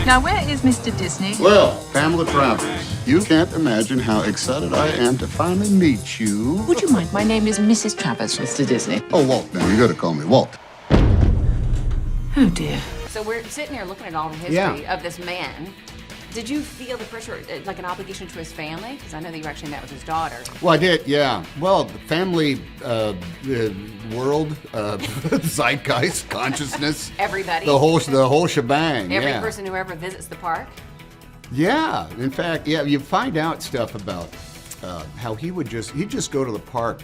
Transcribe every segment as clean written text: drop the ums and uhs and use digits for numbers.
Now, where is Mr. Disney? Well, Pamela Travers, you can't imagine how excited I am to finally meet you. Would you mind? My name is Mrs. Travers, Mr. Disney. Oh, Walt, now you gotta call me Walt. Oh, dear. So we're sitting here looking at all the history of this man. Did you feel the pressure, like an obligation to his family? Because I know that you actually met with his daughter. Well, I did, yeah. Well, the family, world, zeitgeist, consciousness. Everybody. The whole shebang, Every yeah. person who ever visits the park. Yeah, in fact, yeah, you find out stuff about how he'd just go to the park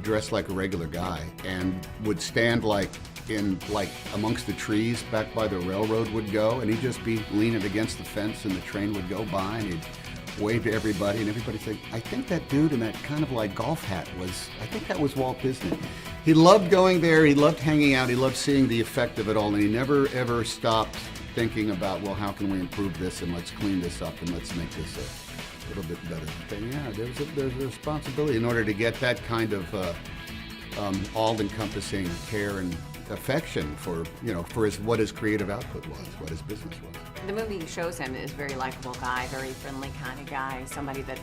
dressed like a regular guy and would stand like amongst the trees back by the railroad would go, and he'd just be leaning against the fence and the train would go by and he'd wave to everybody and everybody'd think, I think that dude in that kind of like golf hat that was Walt Disney. He loved going there, he loved hanging out, he loved seeing the effect of it all, and he never ever stopped thinking about, well, how can we improve this and let's clean this up and let's make this a little bit better. But yeah, there's a responsibility in order to get that kind of all-encompassing care and affection for what his creative output was, what his business was. The movie shows him as a very likable guy, very friendly kind of guy, somebody that,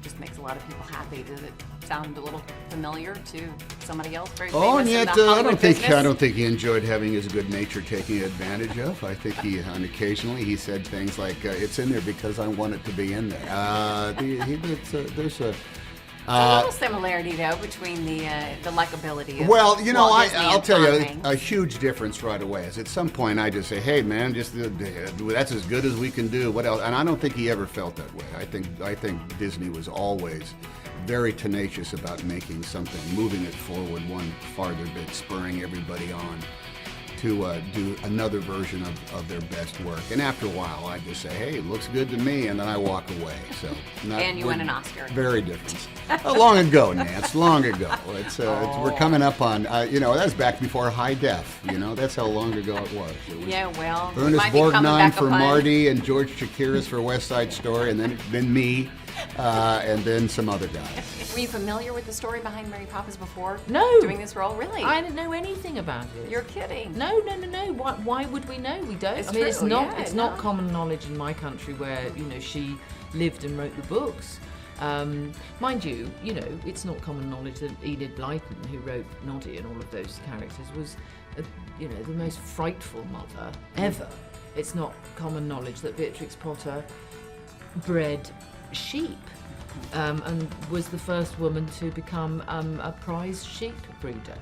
just makes a lot of people happy. Does it sound a little familiar to somebody else very famous And yet in the Hollywood business? I don't think he enjoyed having his good nature taken advantage of. I think occasionally he said things like, it's in there because I want it to be in there. There's a a little similarity, though, between the likability of Walt Disney I'll and tell Tom you Hanks. a huge difference right away is at some point I just say, hey man, that's as good as we can do. What else? And I don't think he ever felt that way. I think Disney was always very tenacious about making something, moving it forward one farther bit, spurring everybody on to do another version of their best work. And after a while, I just say, hey, it looks good to me, and then I walk away. So, And you win an Oscar. Very different. Long ago, Nance, long ago. We're coming up on, that was back before high def, that's how long ago it was. Yeah, well, Ernest might be coming Borgnine back for upon. Marty and George Chakiris for West Side Story, and then me, and then some other guys. Were you familiar with the story behind Mary Poppins before No. doing this role? Really? I didn't know anything about it. You're kidding. No. Why would we know? We don't. It's I mean, it's true, not. yeah, it's no. not common knowledge in my country where she lived and wrote the books. Mind you, it's not common knowledge that Enid Blyton, who wrote Noddy and all of those characters, was, the most frightful mother ever. It's not common knowledge that Beatrix Potter bred sheep. And was the first woman to become a prize sheep breeder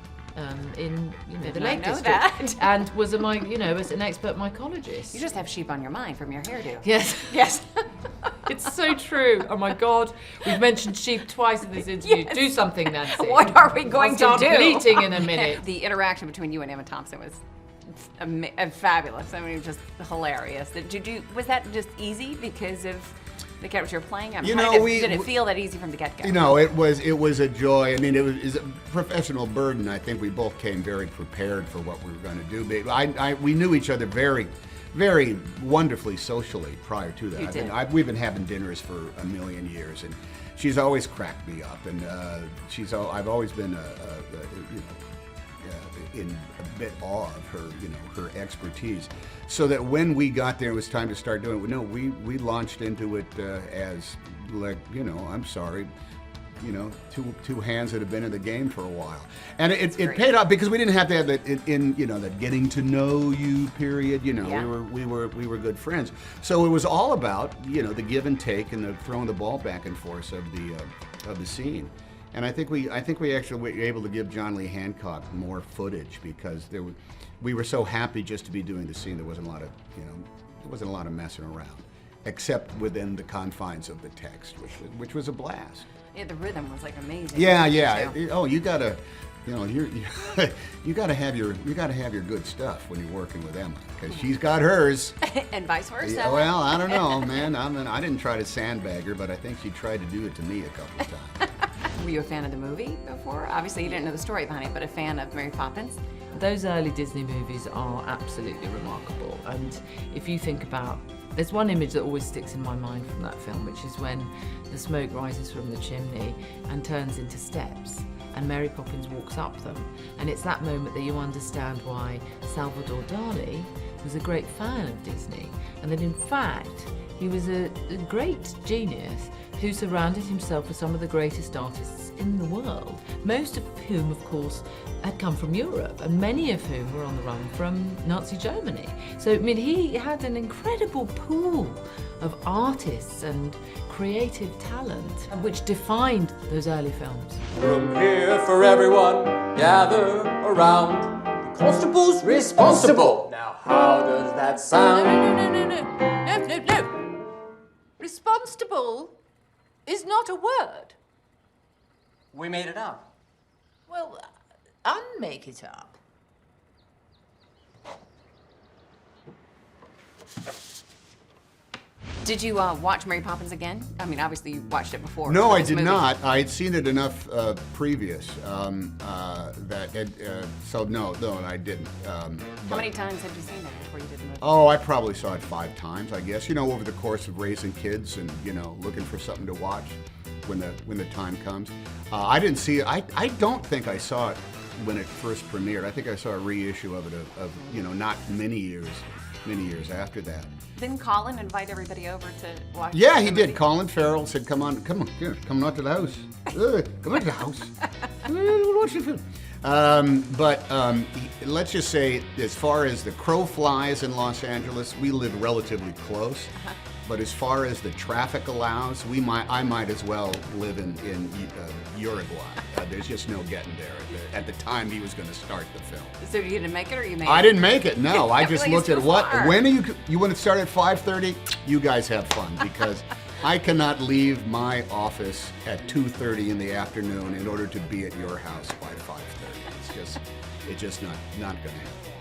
in the Lake know District, that. and was as an expert mycologist. You just have sheep on your mind from your hairdo. Yes, Yes. it's so true. Oh my God, we've mentioned sheep twice in this interview. Yes. Do something, Nancy. What are we going I'll start to do? bleating in a minute. The interaction between you and Emma Thompson was fabulous. I mean, it was just hilarious. Was that just easy because of the character you're playing? Did it feel that easy from the get-go? It was a joy. I mean, it was a professional burden. I think we both came very prepared for what we were going to do. But we knew each other very, very wonderfully socially prior to that. You did. We've been having dinners for a million years, and she's always cracked me up, and I've always been in a bit awe of her, her expertise. So that when we got there, it was time to start doing it. No, we launched into it as like, I'm sorry, two hands that have been in the game for a while, and it paid off because we didn't have to have that that getting to know you period. Yeah. we were good friends. So it was all about the give and take and the throwing the ball back and forth of the scene. And I think we actually were able to give John Lee Hancock more footage because we were so happy just to be doing the scene. There wasn't a lot of messing around, except within the confines of the text, which was a blast. Yeah, the rhythm was like amazing. Yeah. You gotta, you gotta have your good stuff when you're working with Emma because she's got hers. And vice versa. Yeah, well, I don't know, man. I didn't try to sandbag her, but I think she tried to do it to me a couple of times. Were you a fan of the movie before? Obviously, you didn't know the story behind it, but a fan of Mary Poppins? Those early Disney movies are absolutely remarkable. And if you think about, there's one image that always sticks in my mind from that film, which is when the smoke rises from the chimney and turns into steps, and Mary Poppins walks up them. And it's that moment that you understand why Salvador Dali was a great fan of Disney, and that in fact he was a great genius who surrounded himself with some of the greatest artists in the world, most of whom, of course, had come from Europe, and many of whom were on the run from Nazi Germany. So, I mean, he had an incredible pool of artists and creative talent, which defined those early films. Room here for everyone, gather around. The constable's responsible. Now, how does that sound? No. Responsible is not a word. We made it up. Well, unmake it up. Did you watch Mary Poppins again? I mean, obviously you watched it before. No, I did not. I had seen it enough previous so no, I didn't. How many times had you seen it before you did the movie? Oh, I probably saw it 5 times, I guess. You know, over the course of raising kids and looking for something to watch when the time comes. I didn't see it. I don't think I saw it when it first premiered. I think I saw a reissue of it not many years after that. Didn't Colin invite everybody over to watch? Yeah, he did. Colin Farrell said, "Come on, here, come out to the house. Come out to the house. We'll watch the film." Let's just say, as far as the crow flies in Los Angeles, we live relatively close. But as far as the traffic allows, I might as well live in Uruguay. There's just no getting there at the time he was going to start the film. So you didn't make it, or you made it? I didn't make it. No, I just like looked at far. When are you want to start at 5:30? You guys have fun, because I cannot leave my office at 2:30 in the afternoon in order to be at your house by 5:30. It's just not going to happen.